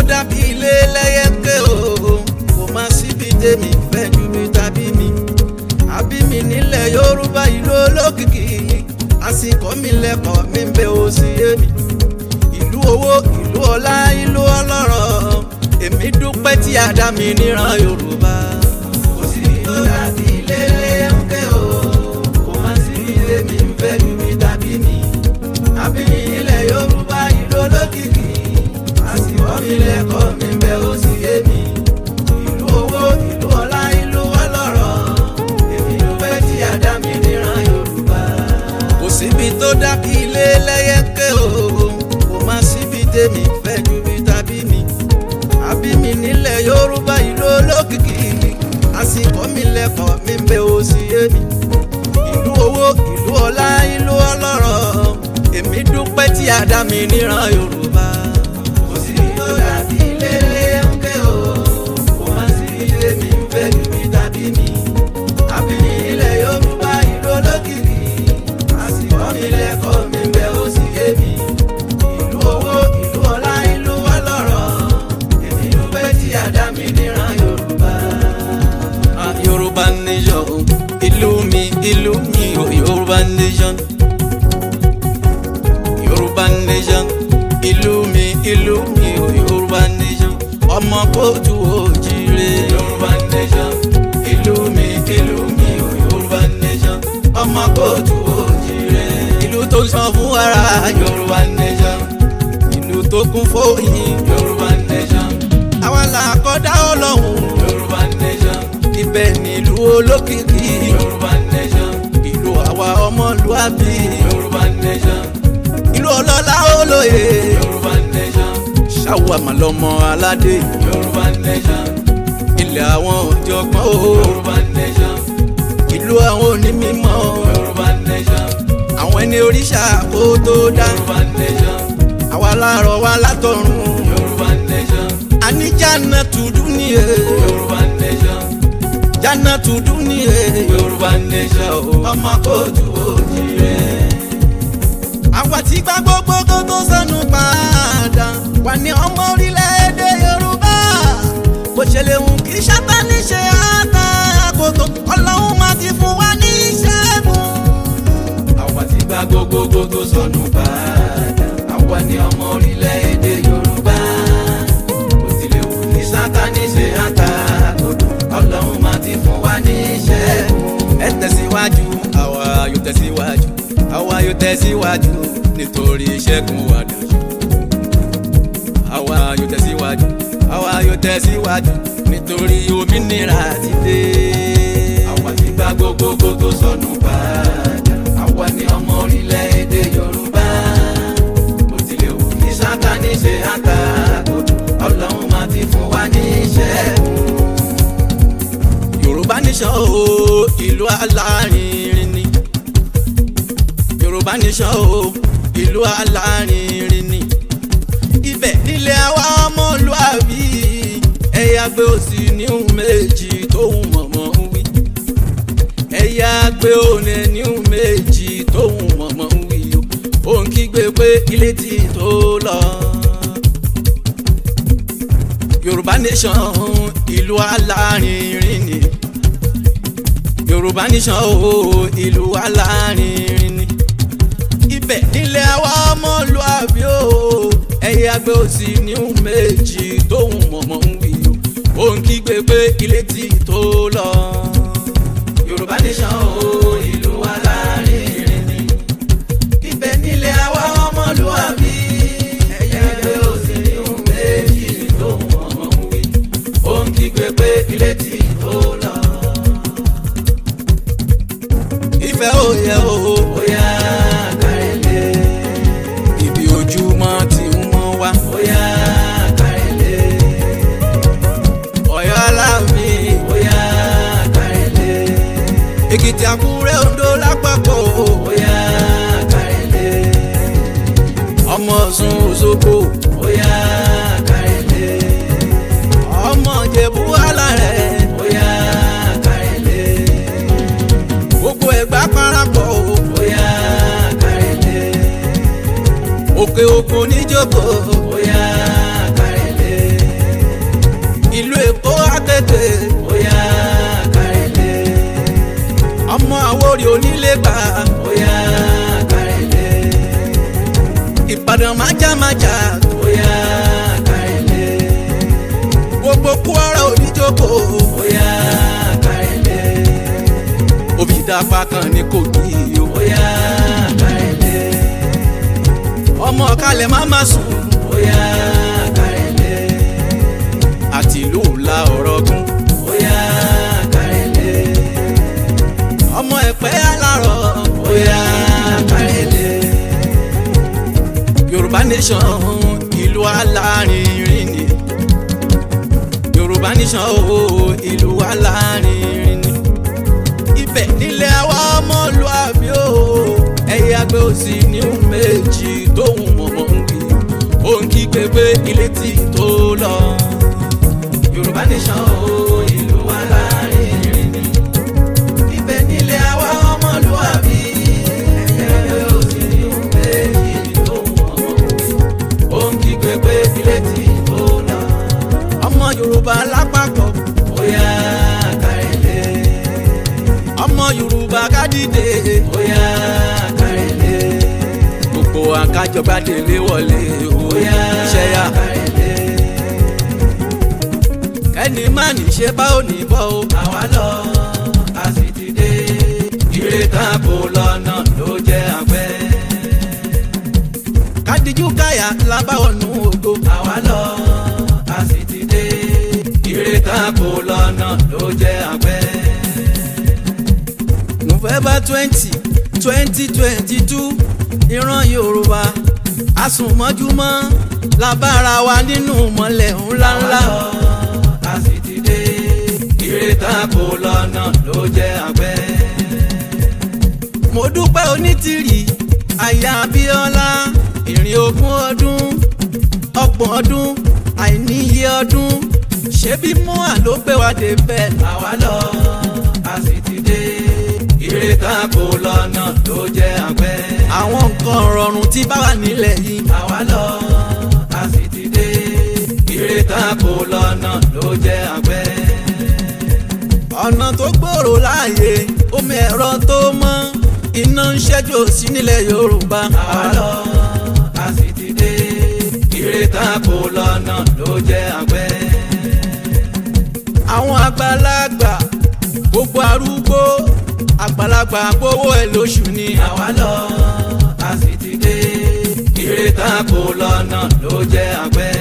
dàbí ilé lẹ́yẹ̀kẹ́ o kò má síbi tèmi fẹ́ ju mi tàbí mi àbí mi nílẹ̀ Yorùbá ìlú olókìkí àsìkò mi lẹ́kọ̀ọ́ mi ń bẹ òsì èmi ìlú owó ìlú ọlá ìlú ọlọ́rọ̀ èmi dúpẹ́ tí a dá mi níran Yorùbá. Kò sí tó dàbí ilé lẹ́yẹ̀kẹ́ o kò má síbi tèmi fẹ́ ju mi tàbí mi àbí mi nílẹ̀ Yorùbá ìlú olókìkí àsìkò mi lẹ́kọ̀ọ́ mi ń bẹ òsì èmi ìlú owó ìlú ọlá ìlú ọlọ́rọ̀ èmi dúpẹ́ tí a dá mi níran Yorùbá. Kò síbi tó dàbí ilé lẹ́yẹ̀kẹ́ o kò má síbi tèmi fẹ́ ju mi tàbí mi àbí mi nílẹ̀ Yorùbá ìlú olókìkí àsìkò mi lẹ́kọ̀ọ́ mi ń bẹ òsì èmi ìlú owó ìlú ọlá ìlú ọlọ́rọ̀ èmi dúpẹ́ tí a dá mi níran Yorùbá. Kò síbi tó dàbí ilé lẹ́yẹ̀kẹ́ o kò má síbi tèmi fẹ́ ju mi tàbí mi àbí mi nílẹ̀ Yorùbá ìlú olókìkí àsìkò mi lẹ́kọ̀ọ́ mi ń bẹ òsì èmi ìlú owó ìlú ọlá ìlú ọlọ́rọ̀ èmi dúpẹ́ tí a dá mi níran Yorùbá. Yorùbá nation ìlú mi o Yorùbá nation Yorùbá nation ìlú mi o Yorùbá nation ọmọ kóòtù òjìrè Yorùbá nation ìlú mi o Yorùbá nation ọmọ kóòtù òjìrè ìlú tó ń san fún ara Yorùbá nation ìlú tó kún fóyìn Yorùbá nation àwa là kọ́dá Ọlọ́run Yorùbá nation ibẹ̀ nílùú olókìkí Yorùbá nation ìlú àwa ọmọlúàbí Yorùbá nation ìlú ọlọ́lá olóye Yorùbá nation ṣàwọ̀ àmàlọ́mọ aládé Yorùbá nation ilẹ̀ àwọn ọ̀jọ̀gbọ́n o Yorùbá nation ìlú àwọn onímọ̀ Yorùbá nation àwọn ẹni oríṣà kó tó dá Yorùbá nation àwa láàárọ̀ wa látọ̀run Yorùbá nation àníjànà tùdú ní e Yorùbá nation jànà tùdú ní e Yorùbá nation ọmọ kóòtù òjìrè. Àwa tí gba gbogbo kó tó sọnù padà wà ní ọmọ orílẹ̀-èdè Yorùbá bó ṣe lè hùn kí Sátánì ṣe àtàkótó Ọlọ́run máa ti fún wa ní ìṣẹ́gun. Àwa tí gba gbogbo kó tó sọnù padà àwa ní ọmọ orílẹ̀-èdè Yorùbá bó ti lè hùn kí Sátánì ṣe àtàkótó Ọlọ́run máa ti fún wa ní ìṣẹ́gun. Ẹ tẹ̀síwájú àwa yóò tẹ̀síwájú àwa yóò tẹ̀síwájú nítorí ìṣẹ́gun wa dájú. Àwa yóò tẹ̀síwájú àwa yóò tẹ̀síwájú nítorí òmìnira ti dé. Àwa ti gba gbogbo tó sọnù padà àwa ni ọmọ orílẹ̀-èdè Yorùbá bó tilẹ̀ wù kí Sátánì ṣe àtàkótó Ọlọ́run máa ti fún wa ní ìṣẹ́gun. Yorùbá nation o ìlú alárinrin ni Yorùbá nation o ìlú alárinrin ni ibẹ̀ nílé àwa ọmọlúàbí ẹ̀yà gbé òsì ní méjì tóun mọ̀mọ́ ń wí ẹ̀yà gbé òní ní méjì tóun mọ̀mọ́ ń wí ó ń kígbe pé ilé tí tó lọ. Yorùbá nation ìlú alárinrin ni Yorùbá nation o ìlú alárinrin ni ibẹ̀ nílé àwa ọmọlúàbí o ẹ̀yà gbé òsì ní méjì tóun mọ̀mọ́ ń wí ó ń kígbe pé ilé tí tó lọ. Yorùbá nation o ìlú alárinrin ni ibẹ̀ nílé àwa ọmọlúàbí ẹ̀yà gbé òsì ní méjì tóun mọ̀mọ́ ń wí ó ń kígbe pé ilé tí tó lọ. Ìfẹ́ òye o yá kárẹ̀lẹ̀ ibi ojúmọ́ ti ń mọ́ wá ó yá kárẹ̀lẹ̀ Ọ̀yọ́ Aláàfin ó yá kárẹ̀lẹ̀ Èkìtì Àkúrẹ́ Oǹdó lápapọ̀ ó yá kárẹ̀lẹ̀ ọmọ Ọ̀ṣun Òṣogbo ó yá kárẹ̀lẹ̀ ọmọ Ìjẹ̀bú Alárẹ̀ lápá kan ní Kogi o. bóyá kárẹ̀lẹ̀. ọmọ kalẹ̀ má má sùn. bóyá kárẹ̀lẹ̀. àti ìlú ńlá Ọ̀rọ̀gún. bóyá kárẹ̀lẹ̀. ọmọ Ẹ̀pẹ́ alárọ̀. bóyá kárẹ̀lẹ̀. Yorùbá nation ìlú alárinrin ni. Yorùbá nation ìlú alárinrin ni. ibẹ̀ nílẹ̀ àwa ọmọlúàbí o. ẹ̀yẹ àgbẹ̀ òsì ní méjì tóun mọ̀mọ́ ń kí. ó ń kí pépé ilé tí tó lọ. Yorùbá nation ìlú alárinrin ni. ibẹ̀ nílẹ̀ àwa ọmọlúwàbí. ẹ̀yẹ òsì ní méjì tóun mọ̀mọ́ ń kí. ó ń kí pépé ilé tí tó lọ. ọmọ Yorùbá lápapọ̀. bóyá kárẹ̀lẹ̀. ọmọ Yorùbá ká dìde. bóyá kárẹ̀lẹ̀. gbogbo àkájọba délé wọlé o. bóyá ṣẹ́yà kárẹ̀lẹ̀. kẹ́ni má ní ṣe bá ò ní bọ́ o. àwa lọ a sì ti dé. ìrètà kò lọ́nà ló jẹ́ àgbẹ̀. kádìjú káyà lábáwọnú ògo. àwa lọ a sì ti dé. ìrètà kò lọ́nà ló jẹ́ àgbẹ̀. November 2022 ìran Yorùbá àsùnmọ́júmọ́ labára wa nínú mọ́lẹ̀ ńláńlá. àwa lọ a sì ti dé. ìrètà kò lọ́nà ló jẹ́ àgbẹ̀. mo dúpẹ́ Onítìrì aya Abíọ́lá ìrìn ogún ọdún ọgbọ̀n ọdún àìníye ọdún ṣebí Móà ló gbé wa débẹ̀. àwa lọ a sì ti dé. ìrètà kò lọ́nà ló jẹ́ àgbẹ̀. àwọn nǹkan rọrùn tí bá wà nílẹ̀ yìí. àwa lọ a sì ti dé. ìrètà kò lọ́nà ló jẹ́ àgbẹ̀. ọ̀nà tó gbòòrò láàyè omi ẹ̀rọ tó mọ́ iná ń ṣẹ́jú sí nílẹ̀ Yorùbá. àwa lọ a sì ti dé. ìrètà kò lọ́nà ló jẹ́ àgbẹ̀. àwọn àgbàlagbà gbogbo arúgbó àgbàlagbà gbowó ẹ̀ lóṣù ni. àwa lọ a sì ti dé. ìrètà kò lọ́nà ló jẹ́ àgbẹ̀.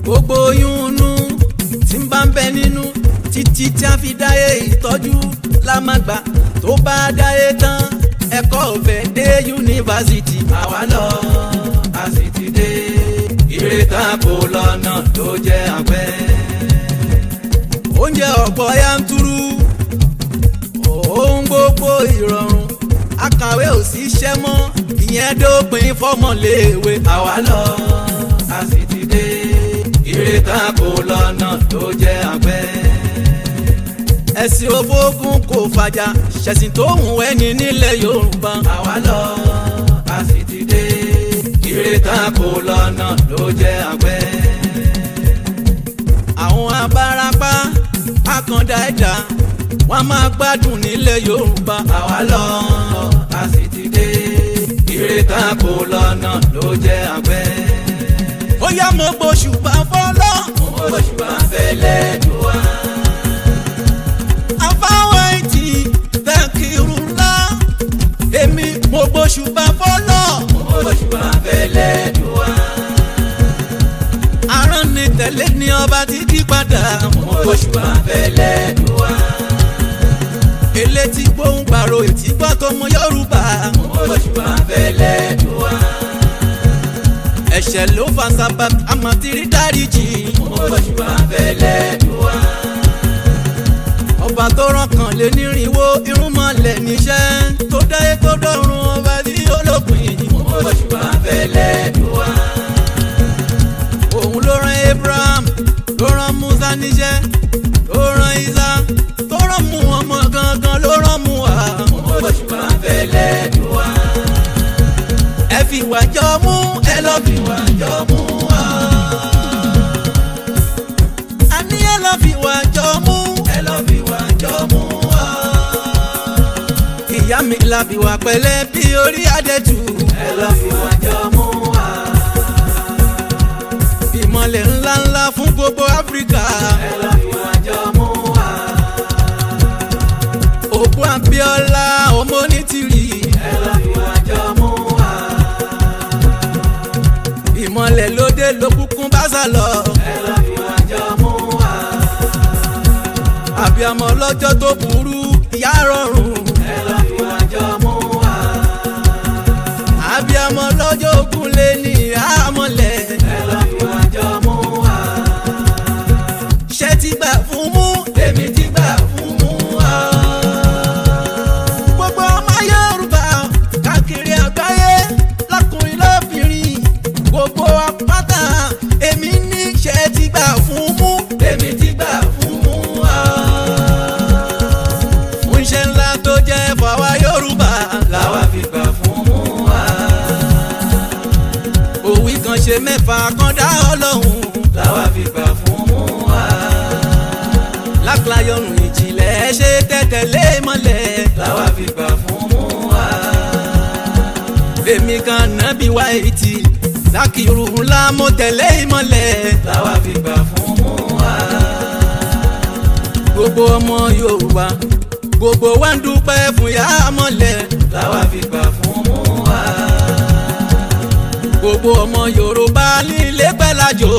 gbogbo oyúnnú tí ń bá ń bẹ nínú títí tí a fi dáyé ìtọ́jú lámàgbà tó bá dáyé tán ẹ̀kọ́ ọ̀fẹ́ dé yunifásitì. àwa lọ a sì ti dé. ìrètà kò lọ́nà ló jẹ́ àgbẹ̀. oúnjẹ ọ̀pọ̀ yanturu ohun gbogbo ìrọ̀rùn akàwé ò sí iṣẹ́ mọ́ ìyẹn dópin fọ́mọléèwé. àwa lọ a sì ti dé. ìrètà kò lọ́nà ló jẹ́ àgbẹ̀. ẹ̀sìn òfógún kò fàjà ṣẹ̀sìn tó hùn ẹni nílẹ̀ Yorùbá. àwa lọ a sì ti dé. ìrètà kò lọ́nà ló jẹ́ àgbẹ̀. àwọn abárapá àkàndá ẹ̀dá wọ́n máa gbádùn nílẹ̀ Yorùbá. àwa lọ a sì ti dé. ìrètà kò lọ́nà ló jẹ́ àgbẹ̀. ó yá mo gbóṣùbà fọ́lọ́. oṣù àfẹlẹ́ dùn wá. àfáwọn ìtì tẹ̀kìrù ńlá èmi mo gbóṣùbà fọ́lọ́. oṣù àfẹlẹ́ dùn wá. aràn ni tẹ̀lé ní ọba títí padà. oṣù àfẹlẹ́ dùn wá. elétí gbóhùn gbàrò ètí gbọ́ tó mọ Yorùbá. oṣù àfẹlẹ́ dùn wá. ẹ̀ṣẹ̀ ló fa sábà àmọ̀tírí dáríjì. oṣù àfẹlẹ́ dùn wá. ọba tó rán kan lé nírìnwó irúnmọlẹ̀ níṣẹ́ tó dáyé tó dọ̀run ọba tí olópin. oṣù àfẹlẹ́ dùn wá. òun ló rán Abraham ló rán Musa níṣẹ́ ló rán Isa tó rán Muhammad gangan ló rán Muhammad. oṣù àfẹlẹ́ dùn wá. ẹ fi ìwà jọ mú ẹ lọ fi ìwà jọ mú wá. a ní ẹ lọ fi ìwà jọ mú ẹ lọ fi wá jọ mú wá. ìyá mi la fi wà pẹ̀lẹ́ bí orí adẹ́tù. ẹ lọ fi wá jọ mú wá. ìmọ̀lẹ̀ ńláńlá fún gbogbo Áfíríkà. ẹ lọ fi wá jọ mú wá. lọ́jọ́ tó burú ìyá rọrùn. ẹ lọ fi wá jọ mú wa. Abiyamọ lọ́jọ́ ogun lé ní àmọ́lẹ̀. ẹ lọ fi wá jọ mú wa. Ṣé ti gbà fún mú? èmi ti gbà fún mú wa. Gbogbo ọmọ Yorùbá káàkiri àgbáyé lọ́kùnrin lóbìnrin gbogbo apáta èmi ní ṣé ti gbà fún mú. èmi ti gbà fún mú wa. Fún iṣẹ́ ńlá tó jẹ́ fàwa Yorùbá làwa fi gbà fún mú wa. òwì kan ṣe mẹ́fà kan dá Ọlọ́run. làwa fi gbà fún mú wa. Lákìláyọ̀nù ìjìnlẹ̀ ṣe tẹ̀tẹ̀lé mọ́lẹ̀. làwa fi gbà fún mú wa. Èmi kan nábì wá ètì lákìrù ńlá mo tẹ̀lé ìmọ́lẹ̀. làwa fi gbà fún mú wa. Gbogbo ọmọ Yorùbá gbogbo wa ń dúpẹ́ fún ìyá mọ́lẹ̀. làwa fi gbà fún mú wa. Gbogbo ọmọ Yorùbá nílé pẹ́ lájò.